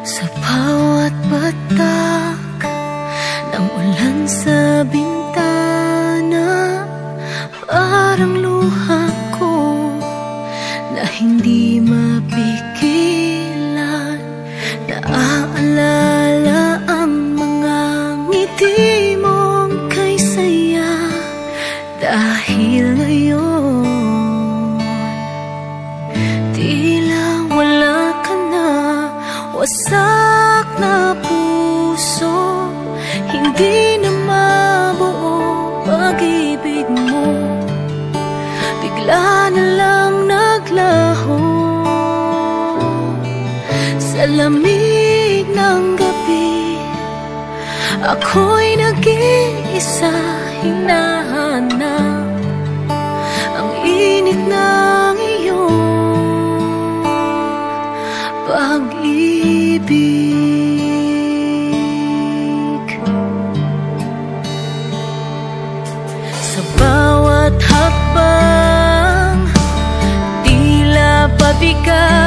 Sa bawat patak ng ulan sa bintana, parang luha ko na hindi mapigilan. Naaalala ang mga ngiti mong kay saya, dahil ngayon tila wala ka na. Wasak na puso, hindi na mabuo pag-ibig mo, bigla na lang naglaho sa lamig ng gabi. Ako'y nag-iisa, hinahanap ang init ng iyong pag-ibig. Sa bawat hakbang, tila pabigat